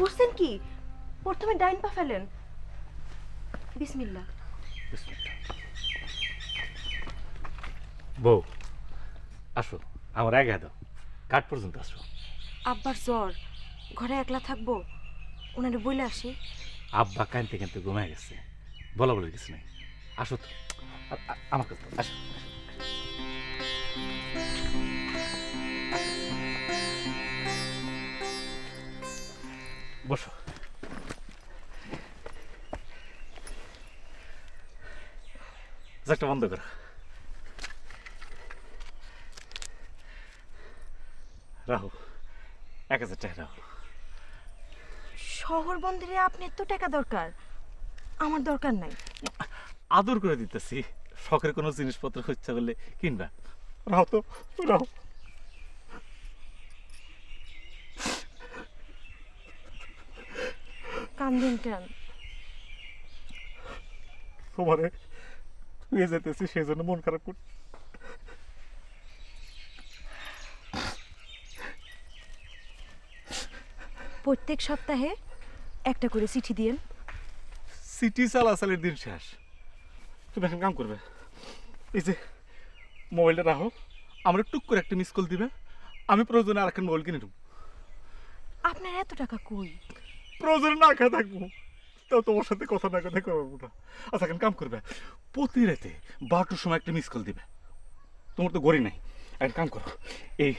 করছেন কি? প্রথমে ডাইন পা ফেলেন। বিসমিল্লাহ। বউ আসো, আমার আগে দাও, কাঠ পর্যন্ত আসো। আব্বার জ্বর, ঘরে একলা থাকবো, ওনারে বইলে আসি। আব্বা কানতে কানতে ঘুমায় গেছে, বলা বলার কিছু নেই। আসো তো, আমার কাছে আসো। বসো। একটা বন্ধ করো। রাহু, 1000 টাকা রাহু। শহর বন্দরে আপনি এত টাকা দরকার, আমার দরকার নাই। আদর করে দিতেছি, শখের কোনো জিনিসপত্র হচ্ছে বলে কিনবা। রাহু তো, রাহু। কান্দেন কেন? তোমারে শুয়ে যেতেছি, সেই জন্য মন খারাপ করছে। প্রত্যেক সপ্তাহে একটা করে চিঠি দিয়েন। সিটি চালাচালির দিন শেষ। তুমি এখন কাম করবে, এই যে মোবাইলটা রাখো, আমরা টুক করে একটা মিস কল দিবে, আমি প্রয়োজনে আর একটা মোবাইল কিনে দেবো। আপনার এত টাকা কই? প্রয়োজনে না খেয়ে থাকবো, তাও তোমার সাথে কথা না কথা করবো না। আচ্ছা এখন কাম করবে, প্রতি রাতে 12টার সময় একটা মিস কল দিবে। তোমার তো ঘড়ি নাই, একটা কাম করো, এই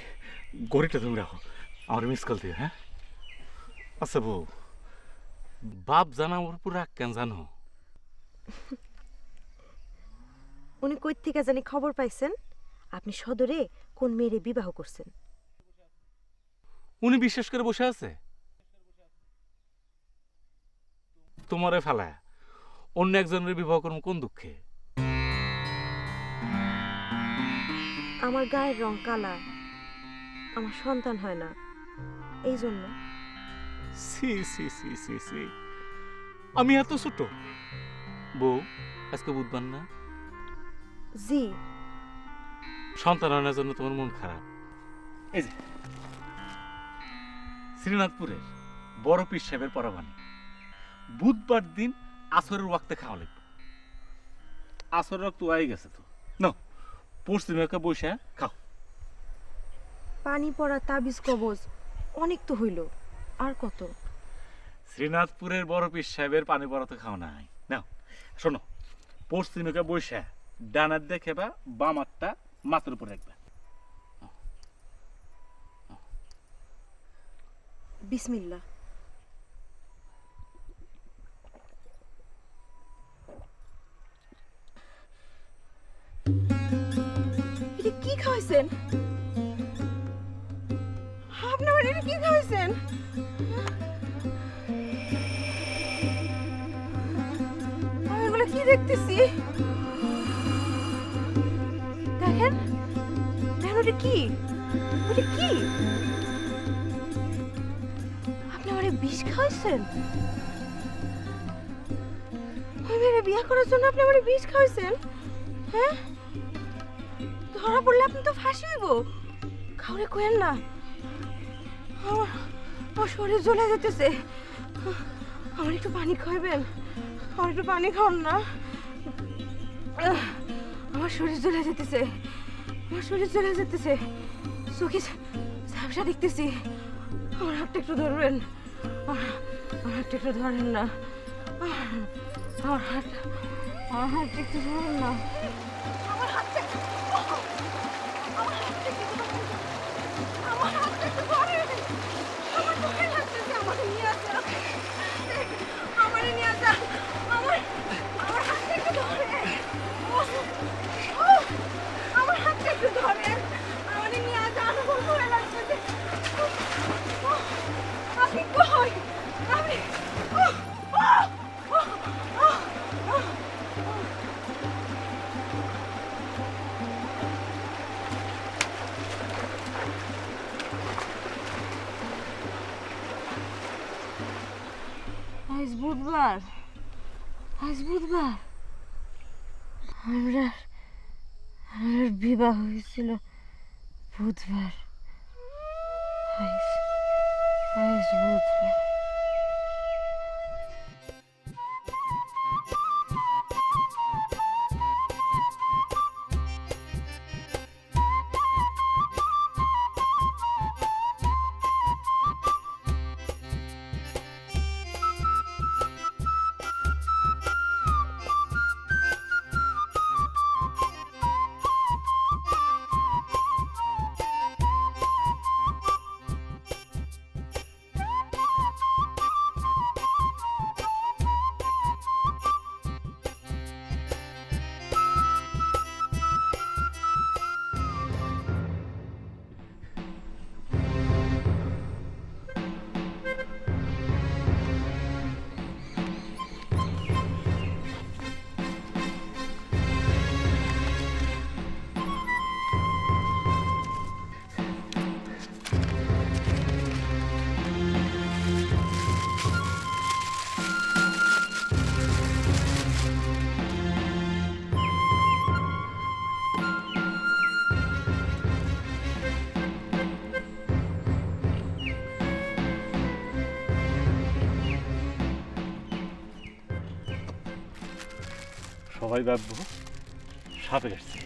ঘড়িটা তুমি রাখো, আমার মিস কল দিবে। হ্যাঁ আচ্ছা বউ, বাপ জানা ওর উপর রাগ কেন জানো? উনি কই থেকে জানি খবর পাইছেন আপনি সদরে কোন মেয়েরে বিবাহ করছেন। উনি বিশ্বাস করে বসে আছে তোমারে ফেলায় অন্য একজনের বিবাহ করবো কোন দুঃখে? আমার গায়ের রং কালা, আমার সন্তান হয় না, এই জন্য। সি সি সি সি সি, আমি এত ছোট? বউ, আজকে বুধবার না? জি। সন্তান আনার জন্য তোমার মন খারাপ? এই যে শ্রীনাথপুরের বড় পীর সাহেবের পরবানি, বুধবার দিন আসরের ওয়াক্তে খাওয়া লাগবে। আসরের রক্ত আই গেছে তো, না পশ্চিমে বসে খাও। পানি পড়া তাবিজ কবজ অনেক তো হইল, আর কত? শ্রীনাথপুরের বড় পীর সাহেবের পানি পড়া তো খাও নাই, নাও শোনো, পশ্চিমে বসে ডানার দেখে বা বাম হাতটা মাথার উপর রাখবে। বিসমিল্লাহ। এটা কি খাওয়াইছেন? আপনি আমার এটা কি খাওয়াইছেন? আমি এগুলো কি দেখতেছি? দেখেন দেখেন, ওটা কি? ওটা কি? আপনি আমার বিষ খাওয়াইছেন? ওই মেয়েরে বিয়ে করার জন্য আপনি আমার বিষ খাওয়াইছেন? হ্যাঁ, ধরা পড়লে আপনি তো ফাঁসি হইব। খাওয়ারে কোয়েন না, আমার শরীর জ্বলে যেতেছে। আমার একটু পানি খাওয়াবেন? আমার একটু পানি খাওয়ান না, আমার শরীর জ্বলে যেতেছে, আমার শরীর জ্বলে যেতেছে, চোখে ঝাপসা দেখতেছি। আমার হাতটা একটু ধরবেন? আমার হাতটা একটু ধরেন না, আমার হাতটা একটু ধরেন না, আমার হাতটা একটু ধরেন। আমার ভয় লাগতেছে, আমাকে নিয়ে আসা, আমারে নিয়ে আসা, আমার হাতটা একটু ধরেন, আমার হাতটা একটু ধরেন, আমারে নিয়ে আসা, আমার ভয় লাগতেছে। আপনি কই? আপনি আজ বুধবার, আজ বুধবার, আমরা বিবাহ হয়েছিল বুধবার, আজ বুধবার। সবাই ভাববো সাপে কাটছে।